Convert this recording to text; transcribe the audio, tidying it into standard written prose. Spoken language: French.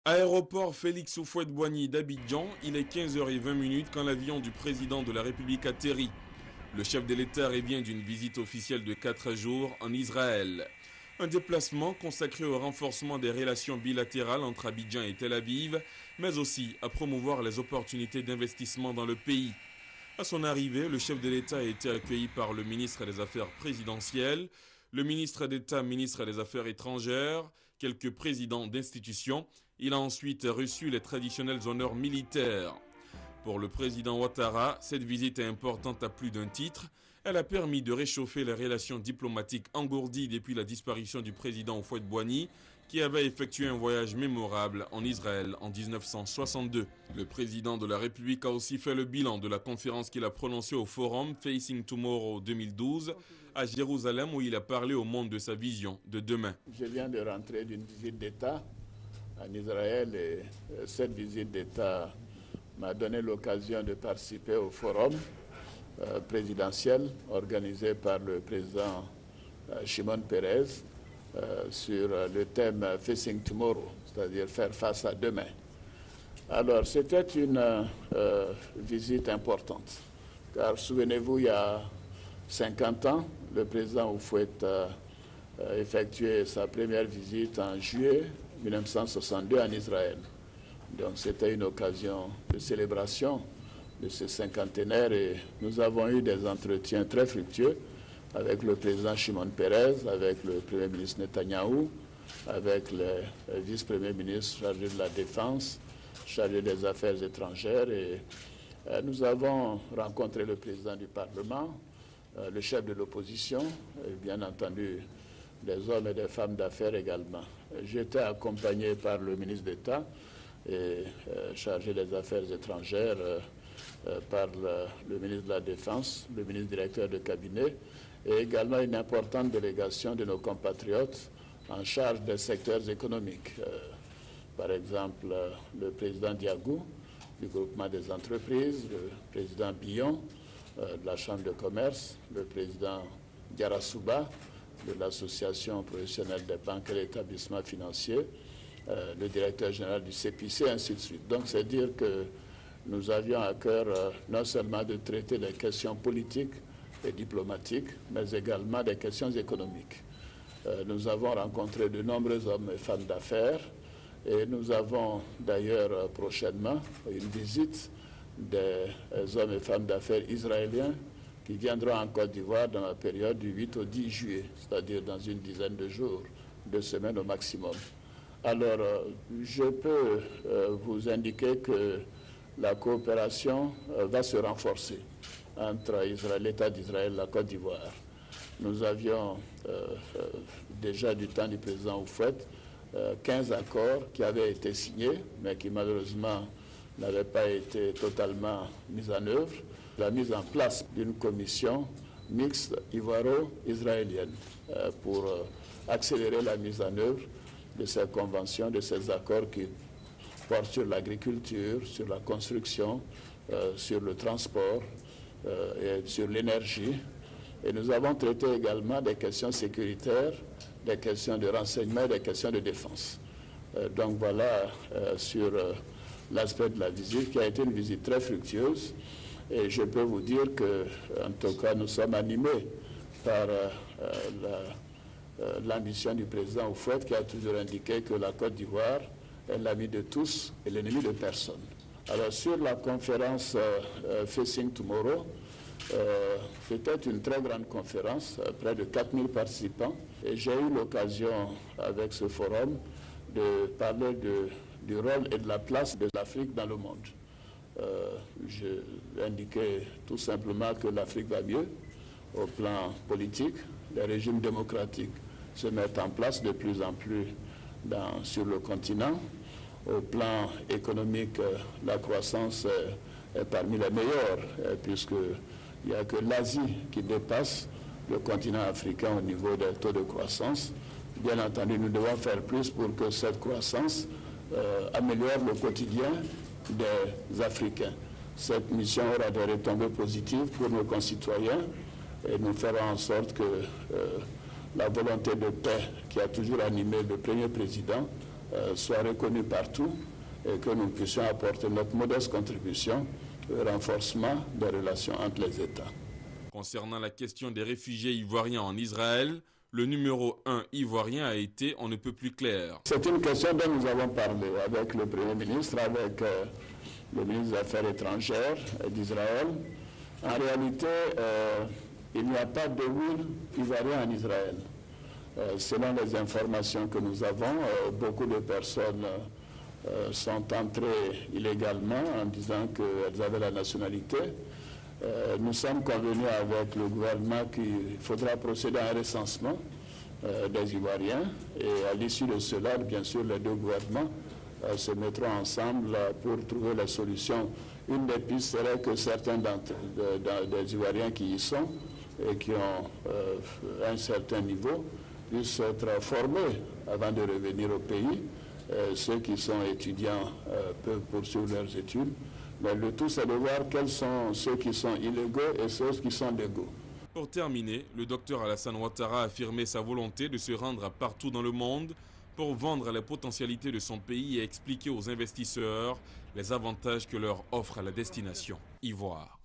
Aéroport Félix Houphouët-Boigny d'Abidjan, il est 15h20 quand l'avion du président de la République atterrit. Le chef de l'État revient d'une visite officielle de 4 jours en Israël. Un déplacement consacré au renforcement des relations bilatérales entre Abidjan et Tel Aviv, mais aussi à promouvoir les opportunités d'investissement dans le pays. À son arrivée, le chef de l'État a été accueilli par le ministre des Affaires présidentielles, le ministre d'État, ministre des Affaires étrangères, quelques présidents d'institutions. Il a ensuite reçu les traditionnels honneurs militaires. Pour le président Ouattara, cette visite est importante à plus d'un titre. Elle a permis de réchauffer les relations diplomatiques engourdies depuis la disparition du président Houphouët-Boigny, qui avait effectué un voyage mémorable en Israël en 1962. Le président de la République a aussi fait le bilan de la conférence qu'il a prononcée au Forum Facing Tomorrow 2012 à Jérusalem, où il a parlé au monde de sa vision de demain. Je viens de rentrer d'une visite d'État en Israël et cette visite d'État m'a donné l'occasion de participer au forum présidentiel organisé par le président Shimon Peres sur le thème Facing Tomorrow, c'est-à-dire faire face à demain. Alors c'était une visite importante, car souvenez-vous, il y a 50 ans, le président Houphouët a effectué sa première visite en juillet 1962 en Israël. Donc c'était une occasion de célébration de ce cinquantenaire et nous avons eu des entretiens très fructueux avec le président Shimon Peres, avec le premier ministre Netanyahou, avec le vice-premier ministre chargé de la Défense, chargé des Affaires étrangères et nous avons rencontré le président du Parlement, le chef de l'opposition et bien entendu des hommes et des femmes d'affaires également. J'étais accompagné par le ministre d'État et chargé des Affaires étrangères par le ministre de la Défense, le ministre directeur de cabinet et également une importante délégation de nos compatriotes en charge des secteurs économiques. Par exemple, le président Diagou du groupement des entreprises, le président Billon de la Chambre de commerce, le président Diarasouba de l'association professionnelle des banques et l'établissement financier, le directeur général du CPC, et ainsi de suite. Donc c'est dire que nous avions à cœur non seulement de traiter des questions politiques et diplomatiques, mais également des questions économiques. Nous avons rencontré de nombreux hommes et femmes d'affaires et nous avons d'ailleurs prochainement une visite des hommes et femmes d'affaires israéliens qui viendront en Côte d'Ivoire dans la période du 8 au 10 juillet, c'est-à-dire dans une dizaine de jours, 2 semaines au maximum. Alors, je peux vous indiquer que la coopération va se renforcer entre l'État d'Israël et la Côte d'Ivoire. Nous avions déjà du temps du président Houphouët 15 accords qui avaient été signés, mais qui malheureusement n'avaient pas été totalement mis en œuvre. La mise en place d'une commission mixte ivoiro-israélienne pour accélérer la mise en œuvre de ces conventions, de ces accords qui portent sur l'agriculture, sur la construction, sur le transport et sur l'énergie. Et nous avons traité également des questions sécuritaires, des questions de renseignement, des questions de défense. Donc voilà sur l'aspect de la visite, qui a été une visite très fructueuse. Et je peux vous dire que, en tout cas, nous sommes animés par l'ambition du président Houphouët, qui a toujours indiqué que la Côte d'Ivoire est l'ami de tous et l'ennemi de personne. Alors sur la conférence Facing Tomorrow, c'était une très grande conférence, près de 4000 participants, et j'ai eu l'occasion avec ce forum de parler du rôle et de la place de l'Afrique dans le monde. J'ai indiqué tout simplement que l'Afrique va mieux au plan politique, les régimes démocratiques se mettent en place de plus en plus sur le continent. Au plan économique, la croissance est parmi les meilleures, puisqu'il n'y a que l'Asie qui dépasse le continent africain au niveau des taux de croissance. Bien entendu, nous devons faire plus pour que cette croissance améliore le quotidien des Africains. Cette mission aura des retombées positives pour nos concitoyens et nous ferons en sorte que la volonté de paix qui a toujours animé le premier président soit reconnu partout et que nous puissions apporter notre modeste contribution au renforcement des relations entre les États. Concernant la question des réfugiés ivoiriens en Israël, le numéro 1 ivoirien a été on ne peut plus clair. C'est une question dont nous avons parlé avec le Premier ministre, avec le ministre des Affaires étrangères d'Israël. En réalité, il n'y a pas de will ivoirien en Israël. Selon les informations que nous avons, beaucoup de personnes sont entrées illégalement en disant qu'elles avaient la nationalité. Nous sommes convenus avec le gouvernement qu'il faudra procéder à un recensement des Ivoiriens et à l'issue de cela, bien sûr, les deux gouvernements se mettront ensemble pour trouver la solution. Une des pistes serait que certains des Ivoiriens qui y sont et qui ont un certain niveau puissent être formés avant de revenir au pays. Ceux qui sont étudiants peuvent poursuivre leurs études. Mais le tout, c'est de voir quels sont ceux qui sont illégaux et ceux qui sont légaux. Pour terminer, le docteur Alassane Ouattara a affirmé sa volonté de se rendre partout dans le monde pour vendre les potentialités de son pays et expliquer aux investisseurs les avantages que leur offre la destination Ivoire.